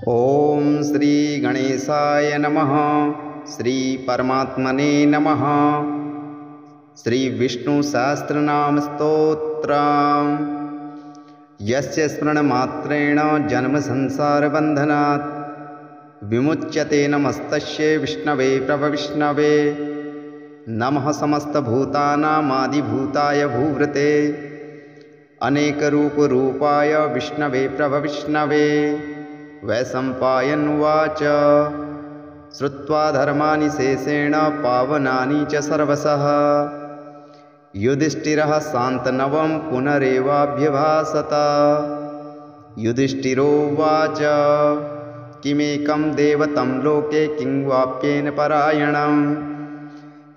ओम श्री गणेशाय नमः। श्री परमात्मने नमः। श्री विष्णु सहस्रनाम स्तोत्रम्। यस्य स्मरणमात्रेण जन्म संसार बंधनात् विमुच्यते नमस्तस्य विष्णवे प्रभविष्णवे। नमः समस्तभूतानामादिभूताय भूवृते अनेकरूपरूपाय विष्णवे प्रभविष्णवे। वैशंपायनुवाच श्रुत्वा धर्माणि शेषेण पावनानि च सर्वशः युधिष्ठिरः शान्तनवं पुनरेवाभ्यभाषत। युधिष्ठिरोवाच किमेकं देवतं लोके किं वाप्येन परायणं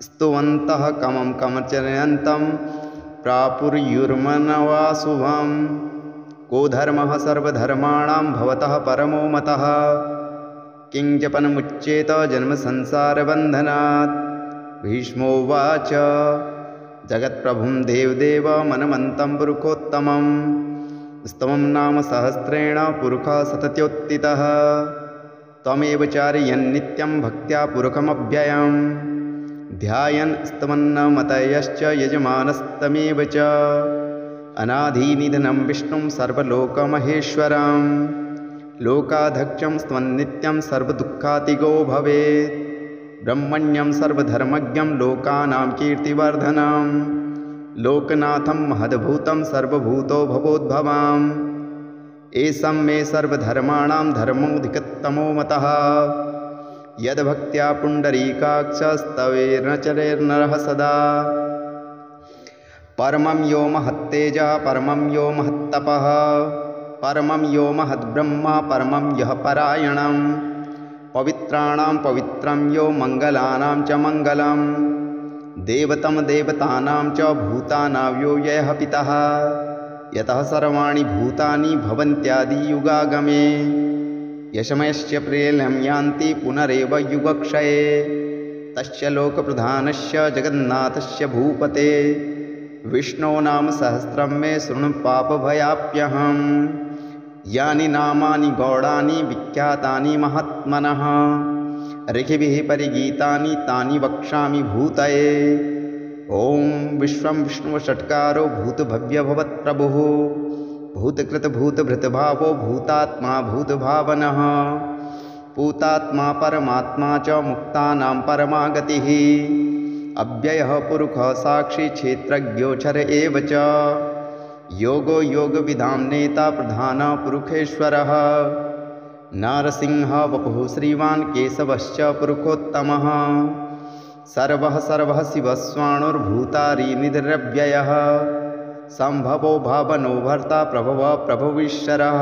स्तुवन्तः कमं कमचर्यन्तं प्रापुर्युर्मनवा शुभम्। को धर्मः सर्वधर्माणां भवतः परमो मतः किं जपनमुच्येत जन्म संसारबन्धनात्। भीष्मोवाच जगत्प्रभुं देवदेव मनमन्तं पुरुषोत्तमं स्तवं नाम सहस्रेण पुरुषः सतत्योत्थितः। त्वमेव चारयन्नित्यं भक्त्या पुरुषमव्ययं ध्यायन् स्तवन्नमतयश्च यजमानस्तमेव च। अनादिनिधनं विष्णुं सर्वलोकमहेश्वरं लोकाध्यक्षं स्त्वन्नित्यं सर्वदुःखातिगो भवेत्। ब्रह्मण्यं सर्वधर्मज्ञं लोकानां कीर्तिवर्धनं लोकनाथं महद्भूतं सर्वभूतो भवोद्भवम्। एषं मे सर्वधर्माणां धर्मोऽधिकतमो मतः यद्भक्त्या पुण्डरीकाक्षस्तवेर्न चरेर्नरः सदा। परमं यो महत्तेजः परमं यो महत्तपः परमं यो महद्ब्रह्म परमं यः परायणं पवित्राणां पवित्रं यो मङ्गलानां च मङ्गलं देवतं देवतानां च भूतानां यो यः पितः यतः सर्वाणि भूतानि भवन्त्यादियुगागमे। यशमयस्य प्रेल्यं यान्ति पुनरेव युगक्षये तस्य लोकप्रधानस्य जगन्नाथस्य भूपते। विष्णो नाम सहस्रं मे शृणु पापभयाप्यहम् यानि नामानि गौडानि विख्यातानि महात्मनः ऋषिभिः परिगीतानि तानि वक्ष्यामि भूतये। ॐ विश्वं विष्णुषट्कारो भूतभव्यभवत्प्रभुः भूतकृतभूतभृतभावो भूतात्मा भूतभावनः पूतात्मा परमात्मा च मुक्तानां परमा गतिः। अव्ययः पुरुषः साक्षी क्षेत्रज्ञोऽक्षर एव च योगो योगविदां नेता प्रधान पुरुषेश्वरः। नारसिंहः वपुः श्रीवान् केशवश्च पुरुषोत्तमः सर्वः सर्वः शिवस्वाणुर्भूतारी निधिरव्ययः सम्भवो भावनो भर्ता प्रभवः प्रभुवीश्वरः।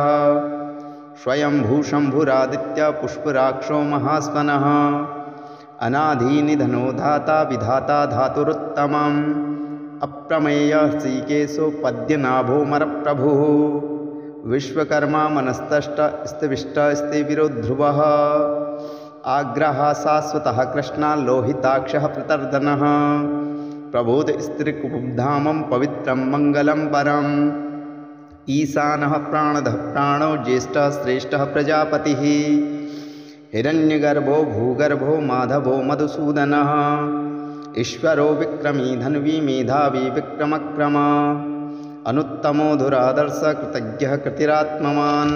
स्वयंभूशम्भुरादित्य पुष्पराक्षो महास्वनः अनादिनिधनो धाता विधाता धातुरुत्तमम् अप्रमेयः श्रीकेशो पद्यनाभोमरप्रभुः विश्वकर्मा मनस्तष्ट स्थिविष्ट स्थिविरो ध्रुवः आग्रहः शाश्वतः कृष्णा लोहिताक्षः प्रतर्दनः प्रबोध स्त्रीकुब्धामं पवित्रं मङ्गलं परम्। ईशानः प्राणदः प्राणो ज्येष्ठः श्रेष्ठः प्रजापतिः हिरण्यगर्भो भूगर्भो माधवो मधुसूदनः ईश्वरो विक्रमी धन्वी मेधावी विक्रमक्रम अनुत्तमो धुरादर्श कृतज्ञः कृतिरात्मवान्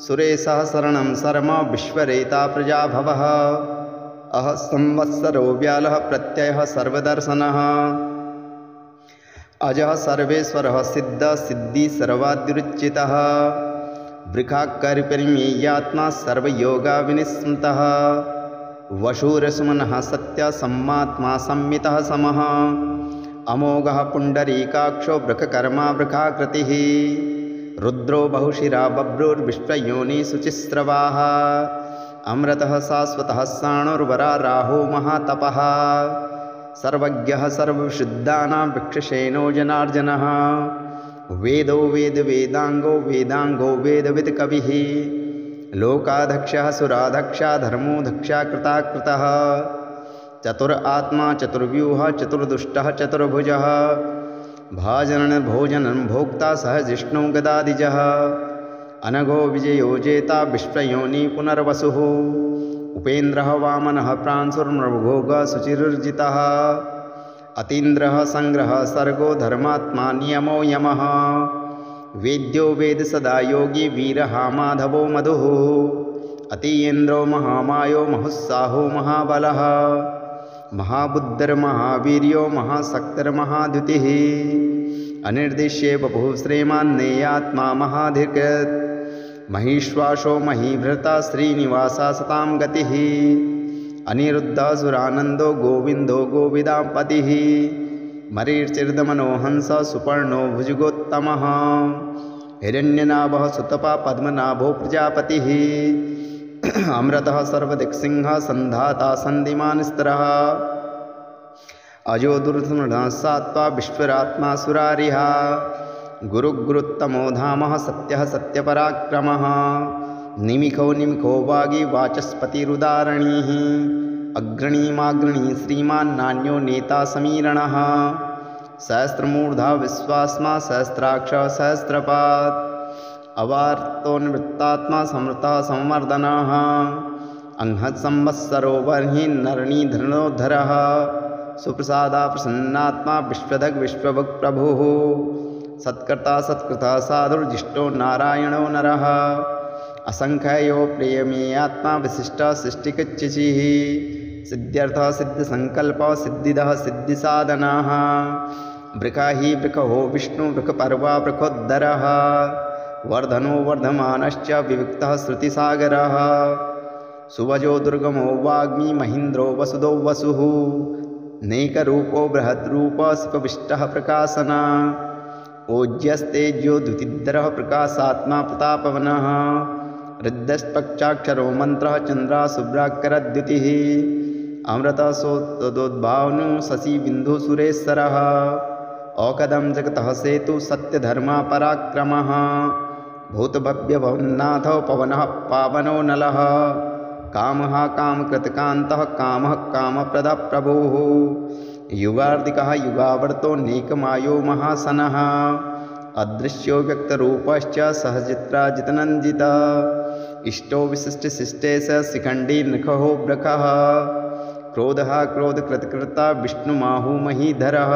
सुरेशः शरणं शर्म विश्वरेता प्रजाभवः अह संवत्सरो व्यालः प्रत्ययः सर्वदर्शनः अजः सर्वेश्वरः सिद्ध सिद्धि सर्वाद्युच्चितः वृखाकरिपरिमेयात्मा सर्वयोगा विनिस्मृतः वशूरसुमनः सत्य सम्मात्मा संमितः समः अमोघः पुण्डरीकाक्षो वृखकर्मा वृखाकृतिः रुद्रो बहुशिरा बभ्रुर्विश्वयोनि शुचिस्रवाः अमृतः शाश्वतः साणुर्वरा राहो महातपः सर्वज्ञः सर्वविशुद्धानां वृक्षसेनो जनार्दनः वेदो वेद वेदांगो वेदांगो वेदविद कविः लोकाध्यक्षः सुराध्यक्षा धर्मो दक्षा कृताकृतः चतुर आत्मा चतुर्व्यूह चतुर्दुष्टः चतुर्भुजः भाजनं भोजनं भोक्ता सह जिष्णु गदादिजः अनघो विजयो जेता विश्वयोनि पुनर्वसुः उपेन्द्रः वामनः प्रांशुर्मृगोग शुचिर्जितः अतीन्द्रः संग्रह सर्गो धर्मात्मा नियमो यमः वेद्यो वेद सदा योगी वीरः माधवो मधुः अतीन्द्रो महामायो महुस्साहो महाबलः महाबुद्धिर्महावीर्यो महाशक्तिर्महाद्युतिः अनिर्दिश्ये बभुः श्रीमान्नेयात्मा महाधिकृत् महिश्वासो महीभृता श्रीनिवासा सतां गतिः अनिरुद्धः सुरानन्दो गोविन्दो गोविदापतिः मरीचिर्दमनो हंस सुपर्णो भुजगोत्तमः हिरण्यनाभः सुतपा पद्मनाभो प्रजापतिः अमृतः सर्वदिक्सिंहः सन्धाता सन्धिमानस्तरः अजो दुर्धनुः सात्वा विश्वरात्मा सुरारिः गुरुगुरुत्तमो धामः सत्यः सत्यपराक्रमः निमिखो निमिखो वागी वाचस्पतिरुदारणीः अग्रणीमाग्रणी श्रीमान्नान्यो नेता समीरणः सहस्रमूर्धा विश्वास्मा सहस्राक्ष सहस्रपात् अवार्तो निवृत्तात्मा समृतः संवर्धनः अंहत् संवत्सरो बर्हि नरणीधरणोद्धरः सुप्रसादा प्रसन्नात्मा विश्वदग् विश्वभुक् प्रभुः सत्कर्ता सत्कृतः साधुर्जिष्टो नारायणो नरः असंख्यो प्रियमेयात्मा विशिष्टः सृष्टिकच्चिचिः सिद्ध्यर्थः सिद्धिसंकल्पः सिद्धिदः सिद्धिसाधनाः वृका हि वृकहो विष्णु वृकपर्वा वृकोद्धरः वर्धनो वर्धमानश्च विविक्तः श्रुतिसागरः सुवजो दुर्गमो वाग्मी महीन्द्रो वसुदो वसुः नैकरूपो बृहद्रूपः शिपविष्टः प्रकाशना ओज्यस्तेज्यो द्युतिधरः प्रकाशात्मा प्रतापवनः हृदयस्पक्षाक्षरो मन्त्रः चन्द्रः शुभ्राकरद्युतिः अमृतसोत्तदोद्भावनु शशि बिन्दुसुरेश्वरः औकदं जगतः सेतु सत्यधर्मा पराक्रमः भूतभव्यभवन्नाथो पवनः पावनो नलः कामः कामकृतकान्तः कामः कामप्रदः प्रभुः युगार्दिकः युगावर्तो नेकमायो महासनः अदृश्यो व्यक्तरूपश्च सहचित्राजितनन्दिता इष्टो विशिष्टशिष्टेश शिखण्डी नृखो ब्रखः क्रोधः क्रोधकृतकृता विष्णुमाहु महीधरः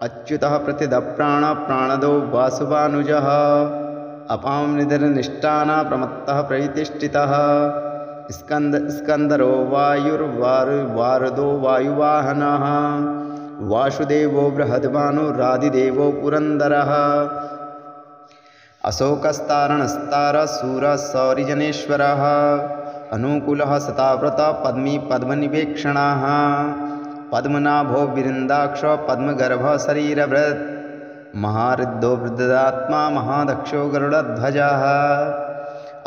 अच्युतः प्रतिदप्राण प्राणदो वासुवानुजः अपां निधरनिष्ठाना प्रमत्तः प्रतिष्ठितः स्कंदरो वारुदो वायुवाहनः वासुदेवो बृहद्भानुरादिदेवो पुरंदरः अशोकस्तारणस्तारः शूरः सौरिजनेश्वरः अनुकूलः सताव्रतः पद्मी पद्मनिवेक्षणः पद्मनाभो विरिन्दाक्ष पद्मगर्भः शरीरभृत् महारुद्धो वृद्धात्मा महादक्षो गरुडध्वजः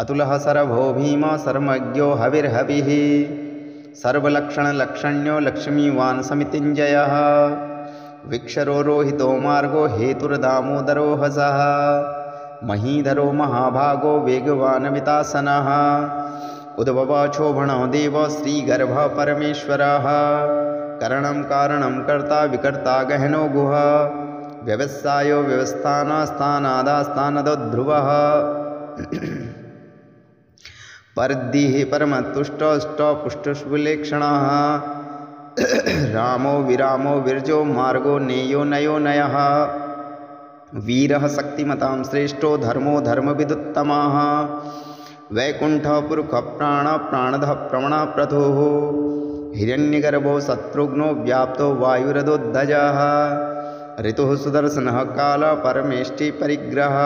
अतुलः सरभो भीम सर्वज्ञो हविर्हविः सर्वलक्षणलक्षण्यो लक्ष्मीवान् समितिञ्जयः विक्षरो रोहितो मार्गो हेतुर्दामोदरो हसः महीधरो महाभागो वेगवान् वितासनः उद्भवक्षोभणो देव श्रीगर्भः परमेश्वरः करणं कारणं कर्ता विकर्ता गहनो गुह व्यवसायो व्यवस्थानास्थानादास्थानदो ध्रुवः परद्दिः परमतुष्टपुष्टुष्विलेक्षणः रामो विरामो विरजो मार्गो नेयो नयो नयः वीरः शक्तिमतां श्रेष्ठो धर्मो धर्मविदुत्तमः वैकुण्ठः पुरुषः प्राणदः प्रमणः प्रथुः हिरण्यगर्भो शत्रुघ्नो व्याप्तो वायुरदोद्धजः ऋतुः सुदर्शनः कालः परमेष्टि परिग्रहः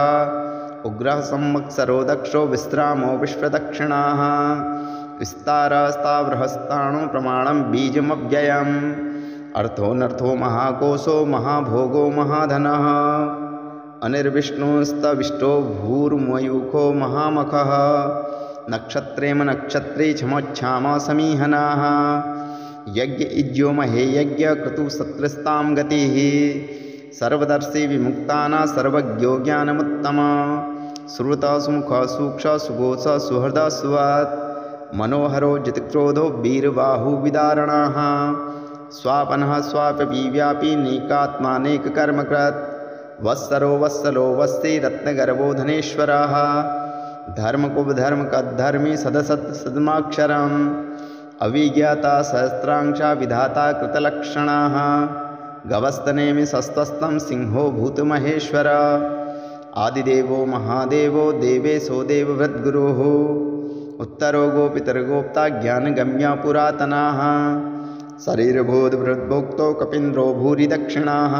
उग्रः संवत्सरो दक्षो विश्रामो विश्वदक्षिणाः विस्तारस्तावृहस्ताणो प्रमाणं बीजमव्ययम् अर्थोऽनर्थो महाकोशो महाभोगो महाधनः अनिर्विष्णुस्तविष्टो भूर्मयूखो महामखः नक्षत्रेम नक्षत्रे छमोच्छाम समीहनाः यज्ञ इज्यो महे यज्ञ क्रतुसत्रस्तां गतिः सर्वदर्शी विमुक्ताना सर्वज्ञो ज्ञानमुत्तमा श्रुता सुमुख सूक्ष सुघोष सुहृद सुवात् मनोहरो जितक्रोधो वीरबाहु विदारणाः स्वापनः स्वापी व्यापी नेकात्मानेककर्मकृत् वत्सरो वत्सलो वस्ति रत्नगर्भो धनेश्वरः धर्मकुबधर्मकद्धर्मी सदसत् सद्माक्षरम् अविज्ञाता सहस्रांशा विधाता कृतलक्षणाः गवस्तनेमि सस्त्वस्तं सिंहो भूतमहेश्वर आदिदेवो महादेवो देवेशो देवभृद्गुरुः उत्तरो गोपितर्गोप्ता ज्ञानगम्या पुरातनाः शरीरबोधभृद्भोक्तो कपीन्द्रो भूरि दक्षिणाः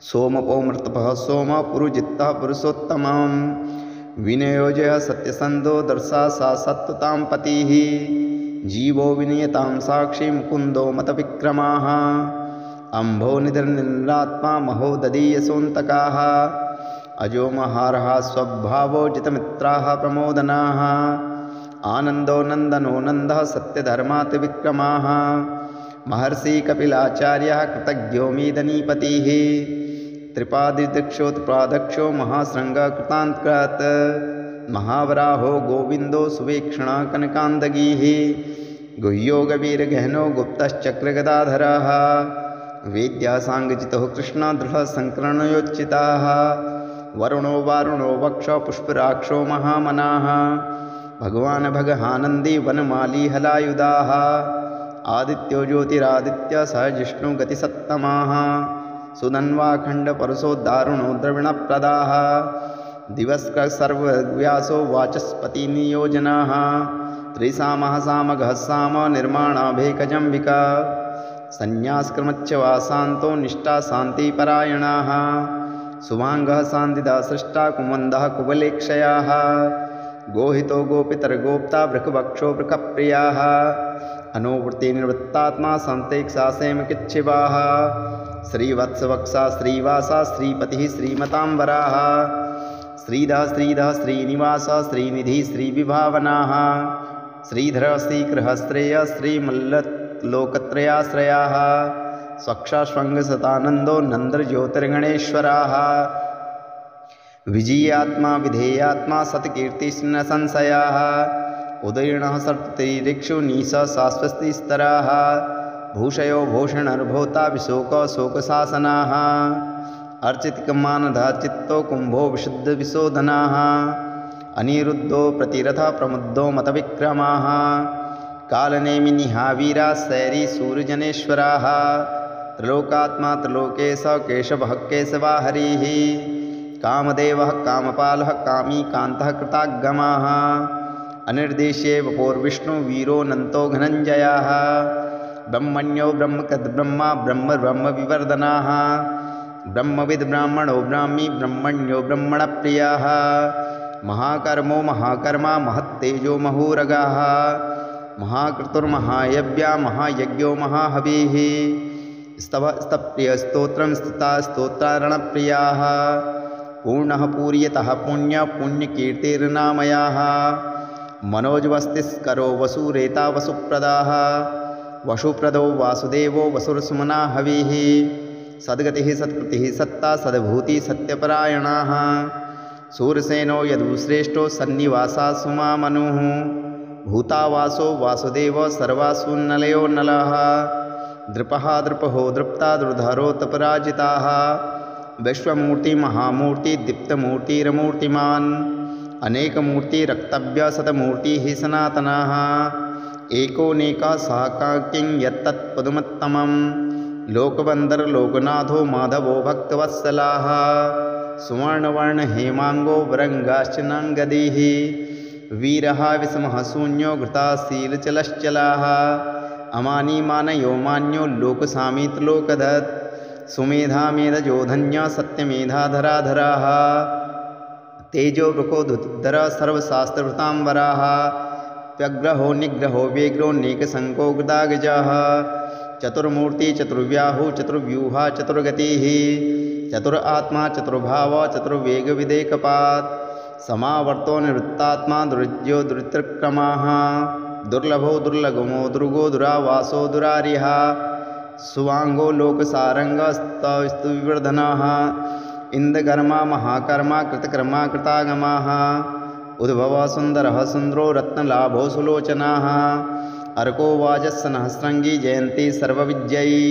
सोमपो मृतपः सोम पुरुजित्तः पुरुषोत्तमं विनयोजय सत्यसन्धो दर्शा सा सत्वतां पतिः जीवो विनियतां साक्षी मुकुन्दो मतविक्रमाः अम्भो निधर्निरात्मा महो ददीयसोऽन्तकाः अजो महारः स्वभावो जितमित्राः प्रमोदनाः आनन्दो नन्दनो नन्दः सत्यधर्मातिविक्रमाः महर्षि कपिलाचार्यः कृतज्ञो मेदनीपतिः त्रिपादिदक्षोत्प्रादक्षो महाशृङ्गः कृतान्तकृत् महावराहो गोविन्दो सुवेक्षण कनकान्दगीः गुह्यो गभीरगहनो गुप्तश्चक्रगदाधरः वेद्यासाङ्गजितो कृष्ण दृढसङ्करणयोच्चिताः वरुणो वारुणो वक्ष पुष्पराक्षो महामनाः भगवान् भगहानन्दी वनमाली हलायुधाः आदित्यो ज्योतिरादित्य सह जिष्णु गतिसत्तमाः सुधन्वाखण्डपरुषो दारुणो द्रविणप्रदाः दिवस्कर सर्वव्यासो वाचस्पतिनियोजनाः त्रिसामः सामगः साम निर्माणाभेकजम्बिका संन्यासक्रमच्चवासान्तो निष्ठा शान्तिपरायणाः सुवाङ्गः सान्दिदा सृष्टा कुमन्दः कुवलेक्षयाः गोहितो गोपितर्गोप्ता वृकभक्षो वृकप्रियाः अनुवृत्तिनिवृत्तात्मा सन्तेक्षासेमकिच्छिवाः श्रीवत्सवक्षा श्रीवासा श्रीपतिः श्रीमताम्बराः श्रीधः श्रीधः श्रीनिवास श्रीनिधि श्रीविभावनाः श्रीधर श्रीगृहश्रेय श्रीमल्ललोकत्रयाश्रयाः स्वक्षाश्वङ्गसतानन्दो नन्द्रज्योतिर्गणेश्वराः विजयात्मा विधेयात्मा सत्कीर्तिस्न संशयाः उदयिणः सर्वतिरिक्षु नीस शाश्वतीस्तराः भूषयो भूषणर्भोता विशोकशोकशासनाः अर्चितिकमानधा चित्तो कुम्भो विशुद्धविशोधनाः अनिरुद्धो प्रतिरथः प्रमुद्धो मतविक्रमाः कालनेमिनिहावीरा शैरी सूर्यजनेश्वराः त्रिलोकात्मा त्रिलोकेश केशवः केशवा हरिः कामदेवः कामपालः कामी कान्तः कृतागमाः अनिर्देश्ये वपोर्विष्णु वीरो नन्तो घनञ्जयाः ब्रह्मण्यो ब्रह्मकृद्ब्रह्मा ब्रह्म ब्रह्मविवर्धनाः ब्रह्मविद् ब्राह्मणो ब्राह्मी ब्रह्मण्यो ब्रह्मणप्रियाः महाकर्मो महाकर्मा महत्तेजो महोरगाः महाकृतुर्महायज्ञा महायज्ञो महाहविः स्तप्रियस्तोत्रं स्थिता स्तोत्रारणप्रियाः पूर्णः पूर्यतः पुण्यकीर्तिर्नामयाः मनोजवस्तिस्करो वसुरेता वसुप्रदाः वसुप्रदो वासुदेवो वसुर्सुमना हविः सद्गतिः सत्कृतिः सत्ता सद्भूति सत्यपरायणाः सूरसेनो यदुश्रेष्ठो सन्निवासा सुमामनुः भूतावासो वासुदेव सर्वासुन्नलयो नलः दृपः दृपहो दृप्ता दुर्धरोत्तपराजिताः विश्वमूर्ति महामूर्ति दीप्तमूर्तिरमूर्तिमान् अनेकमूर्ति रक्तव्य सतमूर्तिः सनातनाः एकोनेकः सहकाकिं यत्तत्पदुमुत्तमं लोकवन्दर लोकनाथो माधवो भक्तवत्सलाः सुवर्णवर्ण हेमांगो वरंगाश्च नांगदीः वीरः विषमः शून्यो घृताशीलचलश्चलाः अमानी मानयो मान्यो लोकसामित्रलोकधत् सुमेधा मेधजोधन्य सत्यमेधाधराधराः तेजो वृको धुतिधर सर्वशास्त्रवृतांबराः व्यग्रहो निग्रहो व्यग्रो नेकशंको गदागजाः चतुर्मूर्ति चतुर्व्याहु चतुर्व्यूहा चतुर्गतिः चतुरात्मा चतुर्भाव चतुर्वेगविदेकपात् समावर्तो निवृत्तात्मा दुर्ज्यो दुरितक्रमाः दुर्लभो दुर्लगमो दुर्गो दुरावासो दुरारिः सुवांगो लोकसारंगस्तविवर्धनाः इंद्रकर्मा महाकर्मा कृतकर्मा कृतागमाः उद्भवः सुंदरः सुंदरो रत्नलाभो सुलोचनाः अर्को वाजस्सनः श्रृंगी जयंती सर्वविजयी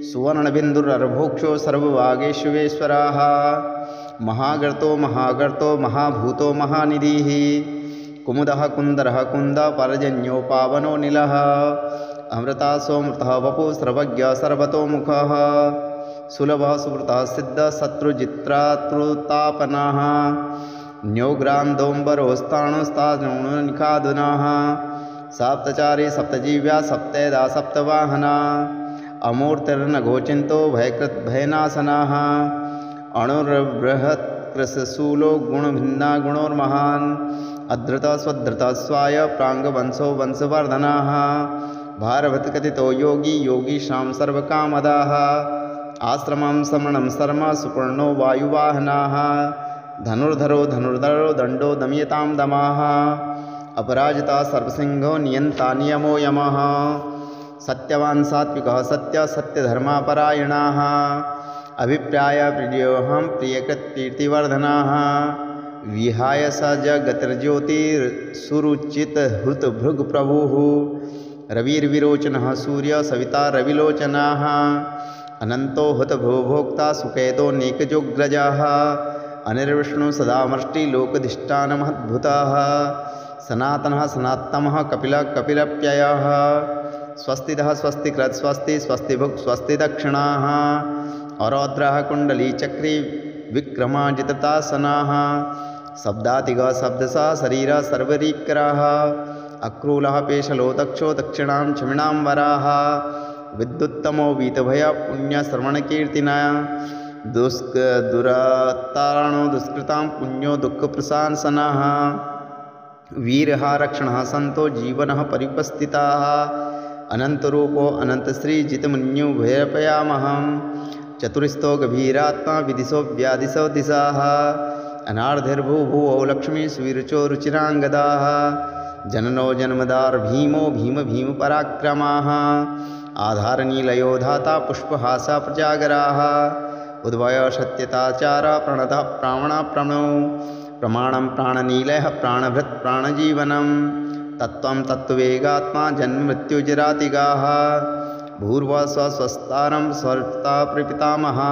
सुवर्णबिन्दुरर्भोक्षो सर्ववागेष्वेश्वराः महागर्तो महागर्तो महाभूतो महानिधिः कुमुदः कुन्दरः कुन्द पर्जन्यो पावनो नीलः अमृतासोऽमृतः वपुः सर्वज्ञ सर्वतोमुखः सुलभः सुवृतः सिद्धः शत्रुजित्रातृतापनः न्योग्रान्दोम्बरोस्ताणुस्ताणुनिखादुनः सप्तचारी सप्तजीव्या सप्तेदा सप्तवाहना अमूर्तिर्नघोचिन्तो भयकृद्भयनाशनाः अणुर्बृहत्कृशशूलो गुणभिन्ना गुणोर्महान् अधृतः स्वधृतः स्वाय प्राङ्गवंशो वंशवर्धनाः भारवत्कथितो योगी योगीशां सर्वकामदाः आश्रमं समणं शर्म सुपर्णो वायुवाहनाः धनुर्धरो धनुर्धरो दण्डो दमयतां दमाः अपराजिता सर्वसिंहो नियन्ता नियमो यमः सत्यवान् सात्विकः सत्य सत्यधर्मपरायणाः अभिप्राय प्रियोऽहं प्रियकृत्कीर्तिवर्धनाः विहाय स जगतिर्ज्योतिर्सुरुचितहृतभृग्प्रभुः रविर्विरोचनः सूर्य सविता रविलोचनाः अनन्तो हुतभोक्ता सुकेतो नेकजोग्रजाः अनिर्विष्णु सदामष्टिलोकधिष्ठानमद्भुताः सनातनः सनात्तमः कपिलः कपिलप्ययः स्वस्तिदः स्वस्तिकृत् स्वस्ति स्वस्तिभुक् स्वस्ति दक्षिणाः अरौद्रः कुण्डलीचक्री विक्रमाजिततासनाः शब्दातिगः शब्दसः शरीरः सर्वरीकराः अक्रूलः पेशलो दक्षो दक्षिणां क्षमिणां वराः विद्युत्तमो वीतभय पुण्यश्रवणकीर्तिना दुरातारणो दुष्कृतां पुण्यो दुःखप्रशासनः वीरः रक्षणः सन्तो जीवनः परिपस्थिताः अनन्तरूपो अनन्तश्रीजितमन्यु भयपयामहं चतुरस्थो गभीरात्मा विदिशो व्यादिशो दिशाः अनार्धिर्भुवो लक्ष्मी सुविरुचो रुचिराङ्गदाः जननो जन्मदार भीमो भीम भीमपराक्रमाः आधारनीलयो धाता पुष्पहासा प्रजागराः उद्भय सत्यताचारा प्रणतः प्राणा प्रणो प्रमाणं प्राणनीलयः प्राणभृत् प्राणजीवनं तत्त्वं तत्त्ववेगात्मा जन्ममृत्युजरातिगाः भूर्वस्वस्तारं स्वर्ता प्रपितामहा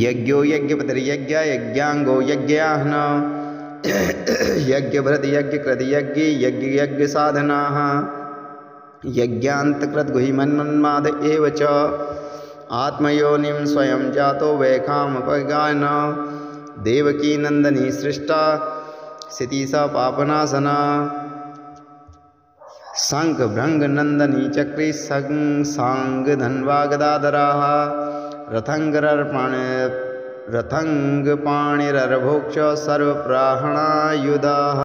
यज्ञो यज्ञपतिर्यज्ञ यज्ञाङ्गो यज्ञाह्न यज्ञभृत् यज्ञकृत यज्ञसाधनाः यज्ञान्तकृद्गुहिमन्मन्माद एव च आत्मयोनिं स्वयं जातो वैखामपगान देवकी नंदनी सृष्टा सितीसा पापनाशना शंख भृंग नंदनी चक्री सांग धन्वा गदाधराः रथंग पाणिरर्भोक्ष सर्वप्राहणायुधाः।